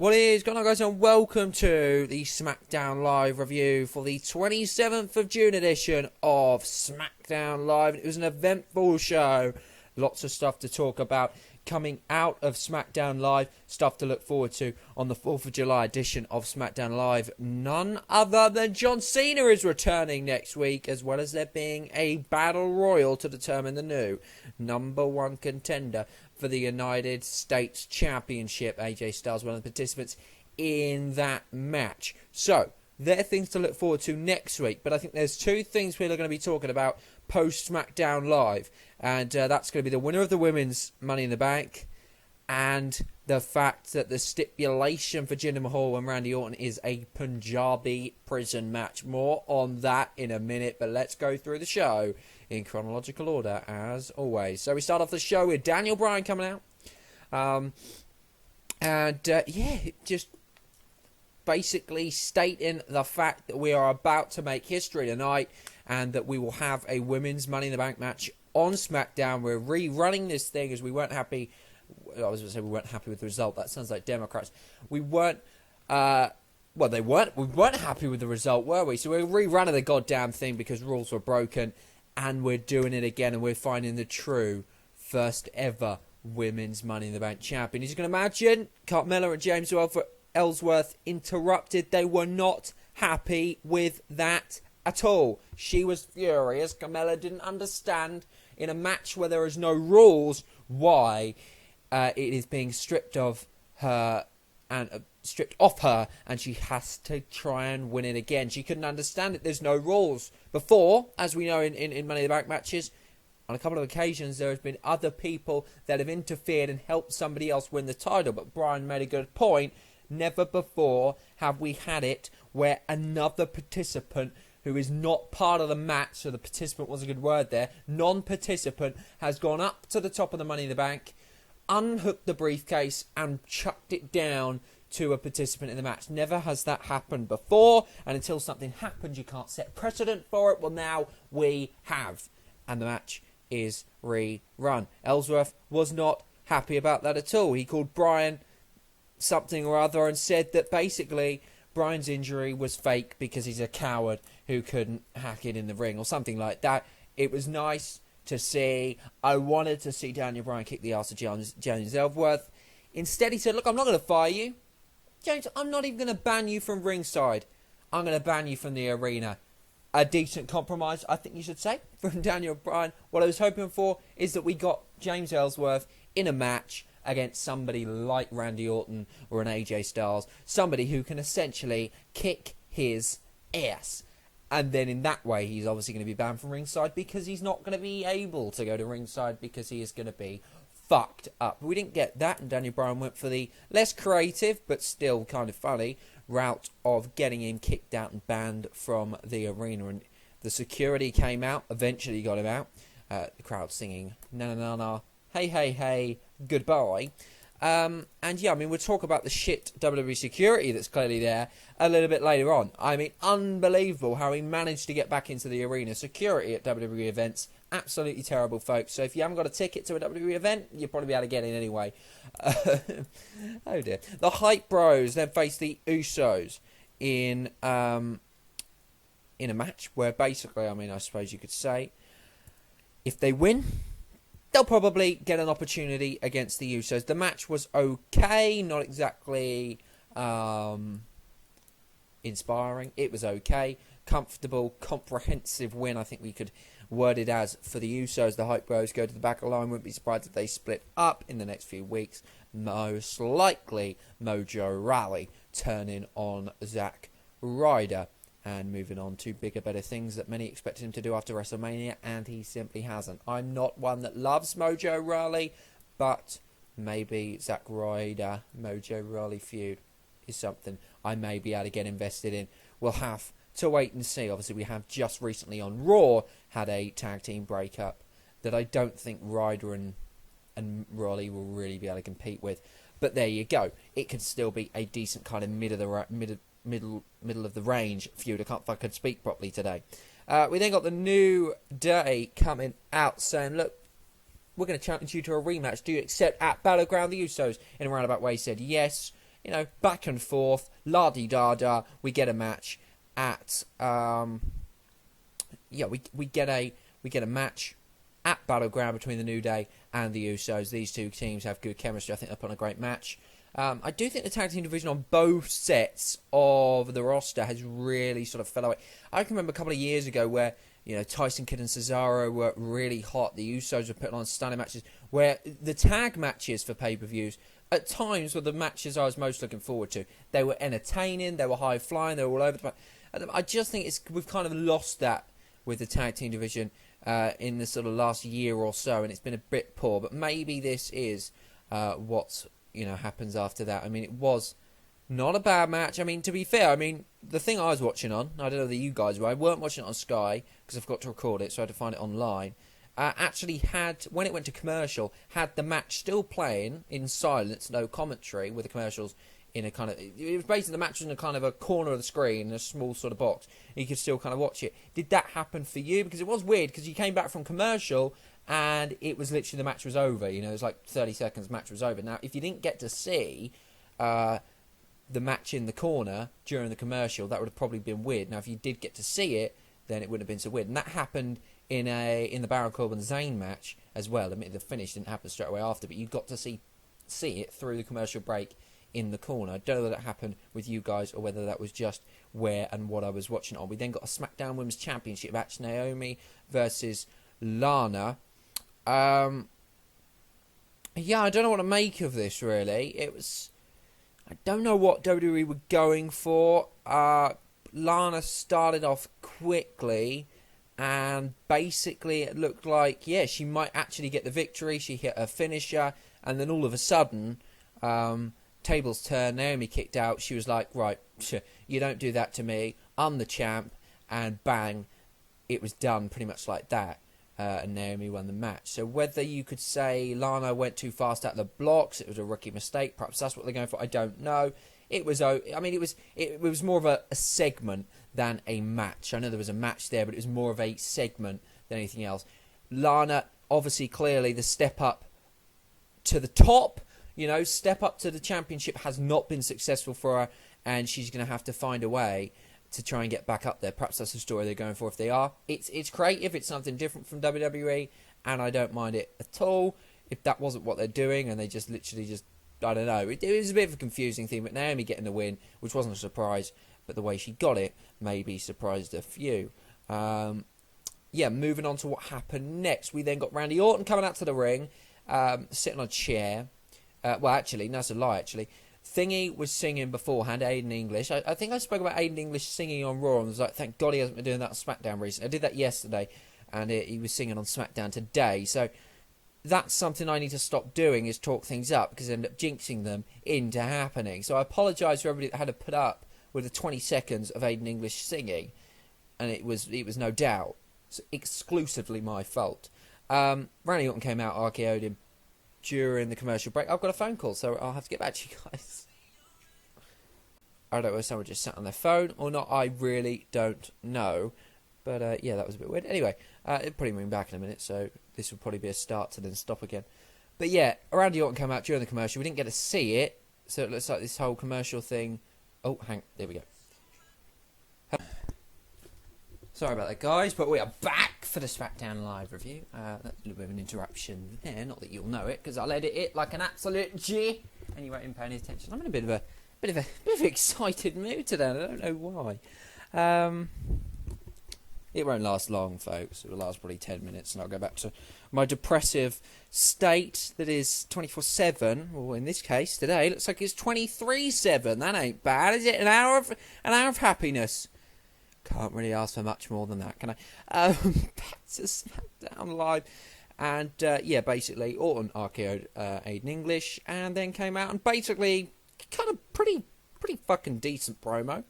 What is going on, guys, and welcome to the SmackDown Live review for the 27th of June edition of SmackDown Live. It was an eventful show. Lots of stuff to talk about coming out of SmackDown Live. Stuff to look forward to on the 4th of July edition of SmackDown Live. None other than John Cena is returning next week, as well as there being a battle royal to determine the new #1 contender for the United States Championship. AJ Styles, one of the participants in that match. So, there are things to look forward to next week, but I think there's two things we're going to be talking about post SmackDown Live, and that's going to be the winner of the women's Money in the Bank, and the fact that the stipulation for Jinder Mahal and Randy Orton is a Punjabi prison match. More on that in a minute, but let's go through the show in chronological order, as always. So we start off the show with Daniel Bryan coming out. Just basically stating the fact that we are about to make history tonight and that we will have a women's Money in the Bank match on SmackDown. We're rerunning this thing as we weren't happy. I was going to say we weren't happy with the result. That sounds like Democrats. We weren't... we weren't happy with the result, were we? So we're rerunning the goddamn thing because rules were broken. And we're doing it again, and we're finding the true first ever women's Money in the Bank champion. As you can imagine, Carmella and James Ellsworth interrupted. They were not happy with that at all. She was furious. Carmella didn't understand in a match where there is no rules why it is being stripped off her, and she has to try and win it again. She couldn't understand it. There's no rules. Before, as we know in Money in the Bank matches, on a couple of occasions there has been other people that have interfered and helped somebody else win the title. But Bryan made a good point. Never before have we had it where another participant who is not part of the match, so the participant was a good word there, non-participant, has gone up to the top of the Money in the Bank, unhooked the briefcase and chucked it down to a participant in the match. Never has that happened before, and until something happens you can't set precedent for it. Well, now we have, and the match is rerun. Ellsworth was not happy about that at all. He called Bryan something or other and said that basically Bryan's injury was fake because he's a coward who couldn't hack it in the ring or something like that. It was nice to see. I wanted to see Daniel Bryan kick the ass of James Ellsworth. Instead he said, look, I'm not going to fire you, James, I'm not even going to ban you from ringside. I'm going to ban you from the arena. A decent compromise, I think you should say, from Daniel Bryan. What I was hoping for is that we got James Ellsworth in a match against somebody like Randy Orton or an AJ Styles. Somebody who can essentially kick his ass. And then in that way, he's obviously going to be banned from ringside because he's not going to be able to go to ringside because he is going to be fucked up. We didn't get that, and Daniel Bryan went for the less creative but still kind of funny route of getting him kicked out and banned from the arena. And the security came out, eventually got him out. The crowd singing na na na na, hey hey hey, goodbye. And yeah, I mean, we'll talk about the shit WWE security that's clearly there a little bit later on. I mean, unbelievable how he managed to get back into the arena. Security at WWE events, absolutely terrible, folks. So if you haven't got a ticket to a WWE event, you'll probably be able to get in anyway. Oh dear. The Hype Bros then face the Usos in a match where basically, I mean, I suppose you could say, if they win, they'll probably get an opportunity against the Usos. The match was okay, not exactly inspiring. It was okay. Comfortable, comprehensive win, I think we could word it as, for the Usos. The Hype Bros go to the back of the line. Wouldn't be surprised if they split up in the next few weeks. Most likely, Mojo Rawley turning on Zack Ryder. And moving on to bigger, better things that many expected him to do after WrestleMania, and he simply hasn't. I'm not one that loves Mojo Rawley, but maybe Zack Ryder, Mojo Rawley feud is something I may be able to get invested in. We'll have to wait and see. Obviously, we have just recently on Raw had a tag team breakup that I don't think Ryder and Rawley will really be able to compete with. But there you go. It can still be a decent kind of middle of the range feud. I can't fucking speak properly today. We then got the New Day coming out saying, look, we're going to challenge you to a rematch. Do you accept at Battleground? The Usos, in a roundabout way, said yes. back and forth, la-di-da-da, we get a match at, we get a match at Battleground between the New Day and the Usos. These two teams have good chemistry. I think they'll put on a great match. I do think the tag team division on both sets of the roster has really sort of fell away. I can remember a couple of years ago where, Tyson Kidd and Cesaro were really hot. The Usos were putting on stunning matches, where the tag matches for pay-per-views at times were the matches I was most looking forward to. They were entertaining, they were high-flying, they were all over the place. I just think we've kind of lost that with the tag team division in the sort of last year or so, and it's been a bit poor. But maybe this is what happens after that. I mean, it was not a bad match. I mean, to be fair, the thing I was watching on, I don't know that you guys were, I weren't watching it on Sky because I forgot to record it, so I had to find it online. Actually had, when it went to commercial, had the match still playing in silence, no commentary, with the commercials in a kind of, it was basically the match was in a kind of a corner of the screen, in a small sort of box. You could still kind of watch it. Did that happen for you? Because it was weird, because you came back from commercial and it was literally, the match was over. It was like 30 seconds, match was over. Now, if you didn't get to see the match in the corner during the commercial, that would have probably been weird. Now, if you did get to see it, then it wouldn't have been so weird. And that happened in the Baron Corbin Zayn match as well. I mean, the finish didn't happen straight away after, but you got to see it through the commercial break in the corner. I don't know whether that happened with you guys or whether that was just where and what I was watching it on. We then got a SmackDown Women's Championship match, Naomi versus Lana. I don't know what to make of this, really. I don't know what WWE were going for. Lana started off quickly, and basically it looked like, she might actually get the victory. She hit her finisher, and then all of a sudden, tables turned, Naomi kicked out. She was like, right, you don't do that to me. I'm the champ. And bang, it was done pretty much like that. And Naomi won the match. So whether you could say Lana went too fast out of the blocks, it was a rookie mistake, perhaps that's what they're going for, I don't know. It was more of a segment than a match. I know there was a match there, but it was more of a segment than anything else. Lana, obviously, clearly, the step up to the top, step up to the championship has not been successful for her, and she's going to have to find a way to try and get back up there. Perhaps that's the story they're going for. If they are, it's creative, it's something different from WWE, and I don't mind it at all. If that wasn't what they're doing, and they just literally I don't know, it was a bit of a confusing thing, but Naomi getting the win, which wasn't a surprise, but the way she got it maybe surprised a few. Moving on to what happened next. We then got Randy Orton coming out to the ring, sitting on a chair. Actually, no, that's a lie, actually. Thingy was singing beforehand, Aiden English. I think I spoke about Aiden English singing on Raw and was like, thank God he hasn't been doing that on SmackDown recently. I did that yesterday, and he was singing on SmackDown today. So that's something I need to stop doing, is talk things up, because I end up jinxing them into happening. So I apologise for everybody that had to put up with the 20 seconds of Aiden English singing, and it was no doubt exclusively my fault. Randy Orton came out, RKO'd him during the commercial break. I've got a phone call, so I'll have to get back to you guys. I don't know if someone just sat on their phone or not. I really don't know. But that was a bit weird. Anyway, it'll probably ring back in a minute, so this will probably be a start to then stop again. But yeah, Randy Orton came out during the commercial. We didn't get to see it, so it looks like this whole commercial thing... Oh, there we go. Sorry about that, guys, but we are back for the SmackDown Live review. That's a little bit of an interruption there, not that you'll know it, because I'll edit it like an absolute G, and you won't even pay any attention. I'm in a bit of an excited mood today, and I don't know why. It won't last long, folks. It will last probably 10 minutes, and I'll go back to my depressive state that is 24/7. Well, in this case, today, looks like it's 23/7. That ain't bad, is it? An hour of happiness. Can't really ask for much more than that, can I? Back to SmackDown Live. And, basically, Orton RKO'd Aiden English, and then came out and basically kind of pretty fucking decent promo.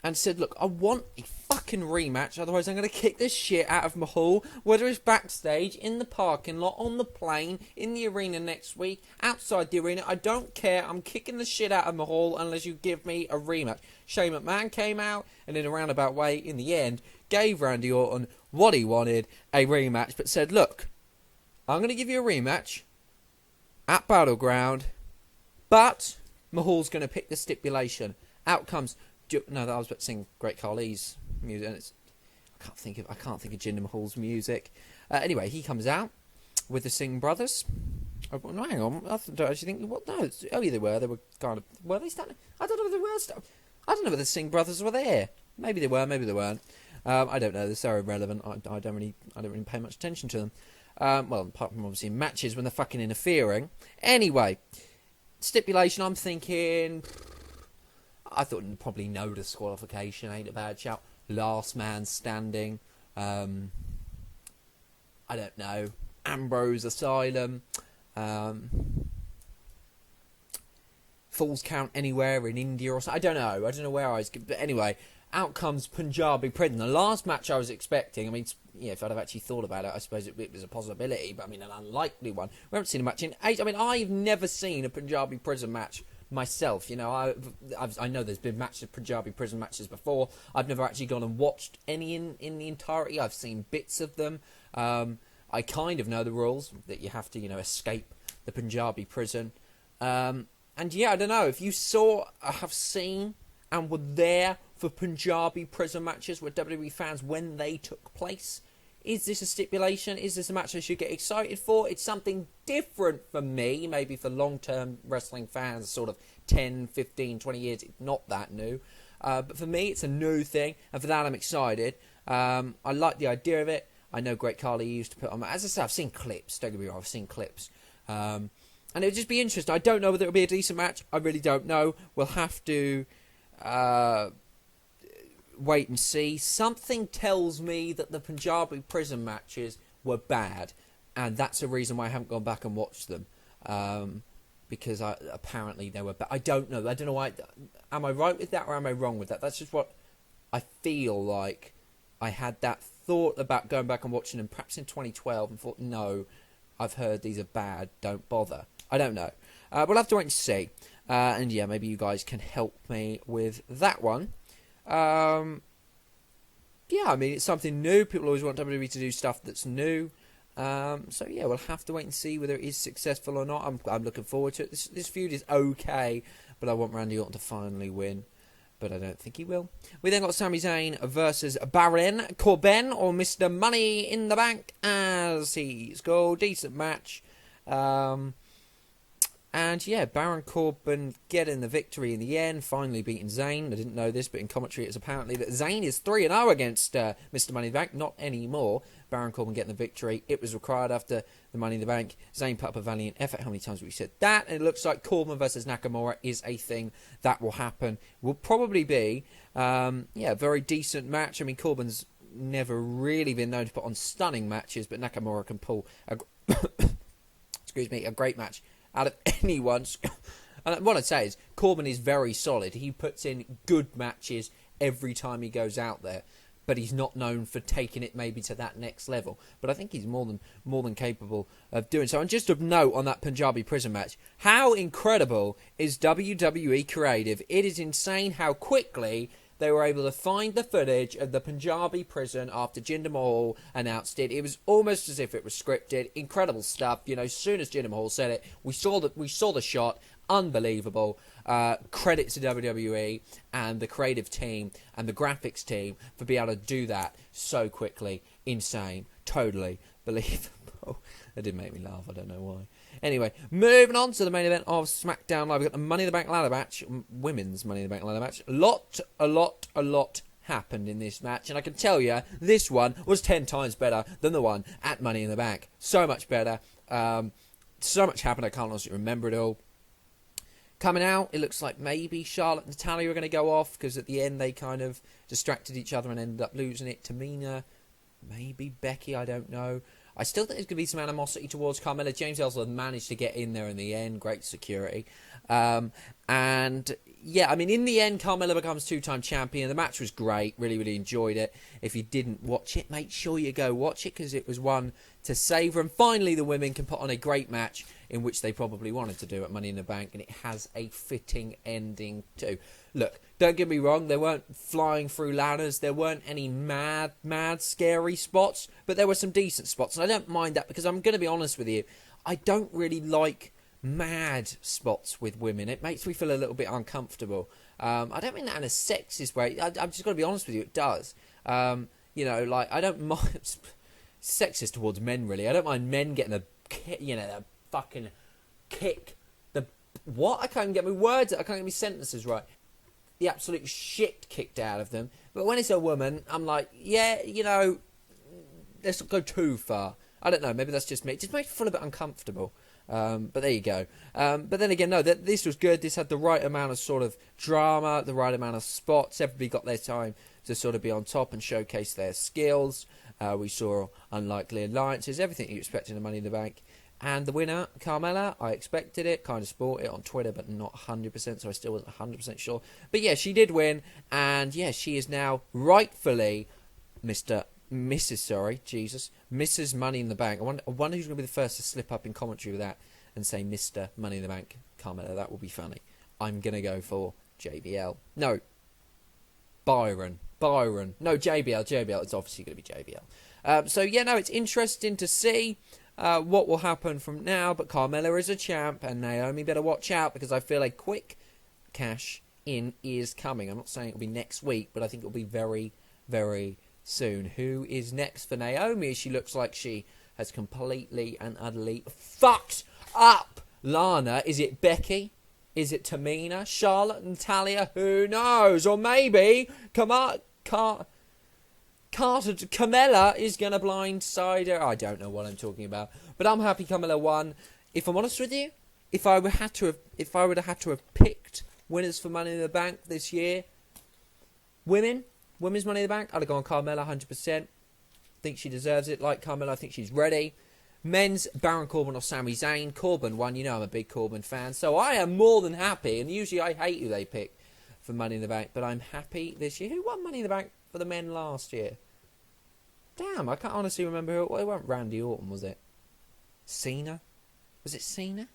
And said, look, I want a fucking rematch, otherwise I'm going to kick this shit out of Mahal, whether it's backstage, in the parking lot, on the plane, in the arena next week, outside the arena, I don't care, I'm kicking the shit out of Mahal unless you give me a rematch. Shane McMahon came out, and in a roundabout way, in the end, gave Randy Orton what he wanted, a rematch, but said, look, I'm going to give you a rematch, at Battleground, but Mahal's going to pick the stipulation. Out comes... No, I was about to sing Great Khali's music, and I can't think of Jinder Mahal's music. Anyway, he comes out with the Singh brothers. Oh, no, hang on, I don't actually think... What? No, oh yeah, they were. They were kind of... Were they standing? I don't know if they were... I don't know if the Singh brothers were there. Maybe they were, maybe they weren't. I don't know. They're so irrelevant. I don't really pay much attention to them. Well, apart from obviously in matches when they're fucking interfering. Anyway, stipulation. I'm thinking. I thought probably no disqualification ain't a bad shout. Last man standing. I don't know. Ambrose Asylum. Falls count anywhere in India or something. I don't know where I was. But anyway, out comes Punjabi Prison. The last match I was expecting, I mean, yeah, if I'd have actually thought about it, I suppose it was a possibility, but I mean, an unlikely one. We haven't seen a match in 8. I mean, I've never seen a Punjabi Prison match myself. You know, I know there's been Punjabi Prison matches before. I've never actually gone and watched any in the entirety. I've seen bits of them. I kind of know the rules, that you have to, you know, escape the Punjabi Prison. And yeah, I don't know, if you have seen and were there for Punjabi Prison matches with WWE fans when they took place, is this a stipulation? Is this a match I should get excited for? It's something different for me, maybe for long-term wrestling fans, sort of 10, 15, 20 years, it's not that new. But for me, it's a new thing, and for that I'm excited. I like the idea of it. I know Great Khali used to put on... As I said, I've seen clips, don't get me wrong, I've seen clips. And it would just be interesting. I don't know whether it'll be a decent match. I really don't know. We'll have to wait and see. Something tells me that the Punjabi Prison matches were bad, and that's the reason why I haven't gone back and watched them. Because apparently they were bad. I don't know. I don't know why. Am I right with that or am I wrong with that? That's just what I feel like. I had that thought about going back and watching them perhaps in 2012 and thought, no, I've heard these are bad. Don't bother. I don't know. We'll have to wait and see. And yeah, maybe you guys can help me with that one. Yeah, I mean, it's something new. People always want WWE to do stuff that's new. So yeah, we'll have to wait and see whether it is successful or not. I'm looking forward to it. This feud is okay, but I want Randy Orton to finally win. But I don't think he will. We then got Sami Zayn versus Baron Corbin, or Mr. Money in the Bank, as he's called. Decent match. And yeah, Baron Corbin getting the victory in the end, finally beating Zayn. I didn't know this, but in commentary it's apparently that Zayn is 3-0 against Mr. Money in the Bank. Not anymore. Baron Corbin getting the victory. It was required after the Money in the Bank. Zayn put up a valiant effort. How many times have we said that? And it looks like Corbin versus Nakamura is a thing that will happen. Will probably be, a very decent match. I mean, Corbin's never really been known to put on stunning matches, but Nakamura can pull a great match out of anyone. And what I'd say is Corbin is very solid. He puts in good matches every time he goes out there, but he's not known for taking it maybe to that next level. But I think he's more than capable of doing so. And just of note on that Punjabi Prison match, how incredible is WWE Creative? It is insane how quickly they were able to find the footage of the Punjabi Prison after Jinder Mahal announced it. It was almost as if it was scripted. Incredible stuff. You know, as soon as Jinder Mahal said it, we saw the shot. Unbelievable. Credit to WWE and the creative team and the graphics team for being able to do that so quickly. Insane. Totally believable. That did make me laugh. I don't know why. Anyway, moving on to the main event of SmackDown Live. We've got the Money in the Bank ladder match. Women's Money in the Bank ladder match. A lot happened in this match. And I can tell you, this one was 10 times better than the one at Money in the Bank. So much better. So much happened, I can't honestly remember it all. Coming out, it looks like maybe Charlotte and Natalya are going to go off, because at the end they kind of distracted each other and ended up losing it. Tamina, maybe Becky, I don't know. I still think there's going to be some animosity towards Carmella. James Ellsworth managed to get in there in the end. Great security. And yeah, I mean, in the end, Carmella becomes 2-time champion. The match was great. Really, really enjoyed it. If you didn't watch it, make sure you go watch it, because it was one to savour. And finally, the women can put on a great match, in which they probably wanted to do at Money in the Bank, and it has a fitting ending too. Look, don't get me wrong, they weren't flying through ladders, there weren't any mad, scary spots, but there were some decent spots, and I don't mind that, because I'm going to be honest with you, I don't really like mad spots with women. It makes me feel a little bit uncomfortable. I don't mean that in a sexist way. I'm just going to be honest with you. It does. You know, like, I don't mind... sexist towards men, really. I don't mind men getting a fucking kick. What? I can't even get my words. I can't get my sentences right. The absolute shit kicked out of them. But when it's a woman, I'm like, yeah, you know, let's not go too far. I don't know. Maybe that's just me. It just makes me feel a bit uncomfortable. But there you go. But then again, no, this was good. This had the right amount of sort of drama, the right amount of spots. Everybody got their time to sort of be on top and showcase their skills. We saw unlikely alliances, everything you expect in a Money in the Bank. And the winner, Carmella, I expected it, kind of sport it on Twitter, but not 100%, so I still wasn't 100% sure. But yeah, she did win, and yeah, she is now rightfully Mrs. Money in the Bank. I wonder who's going to be the first to slip up in commentary with that and say Mr. Money in the Bank, Carmella. That will be funny. I'm going to go for JBL. No, Byron. No, JBL. It's obviously going to be JBL. So yeah, no, it's interesting to see what will happen from now. But Carmella is a champ, and Naomi better watch out, because I feel a quick cash in is coming. I'm not saying it'll be next week, but I think it'll be very, very soon. Who is next for Naomi? She looks like she has completely and utterly fucked up Lana. Is it Becky? Is it Tamina? Charlotte? Natalia? Who knows? Or maybe Carmella is going to blindside her. I don't know what I'm talking about. But I'm happy Carmella won. If I'm honest with you, if I would have had to have picked winners for Money in the Bank this year, women's Money in the Bank, I'd have gone Carmella 100%. Think she deserves it. Like Carmella, I think she's ready. Men's, Baron Corbin or Sami Zayn. Corbin won. You know I'm a big Corbin fan. So I am more than happy. And usually I hate who they pick for Money in the Bank. But I'm happy this year. Who won Money in the Bank for the men last year? Damn, I can't honestly remember who it was. It wasn't Randy Orton, was it? Cena? Was it Cena?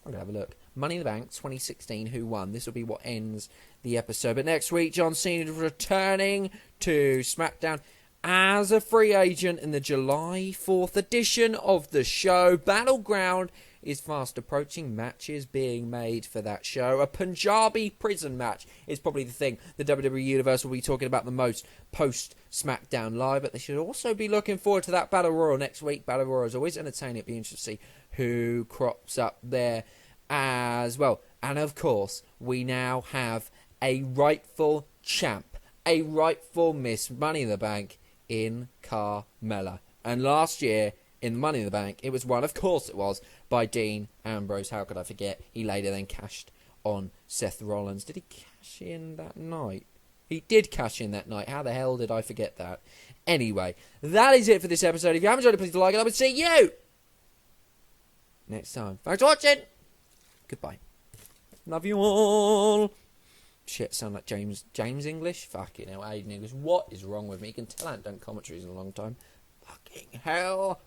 I'm going to have a look. Money in the Bank 2016, who won? This will be what ends the episode. But next week, John Cena is returning to SmackDown as a free agent in the July 4th edition of the show. Battleground is fast approaching. Matches being made for that show. A Punjabi prison match is probably the thing the WWE Universe will be talking about the most post-SmackDown Live. But they should also be looking forward to that Battle Royal next week. Battle Royal is always entertaining. It'll be interesting to see who crops up there as well. And of course, we now have a rightful champ, a rightful Miss Money in the Bank in Carmella. And last year in Money in the Bank, it was won, of course it was, by Dean Ambrose. How could I forget? He later then cashed on Seth Rollins. Did he cash in that night? He did cash in that night. How the hell did I forget that? Anyway, that is it for this episode. If you haven't enjoyed it, please like it. I would see you next time. Thanks for watching. Goodbye. Love you all. Shit, sound like James English? Fucking hell, Aiden English. What is wrong with me? You can tell I haven't done commentaries in a long time. Fucking hell.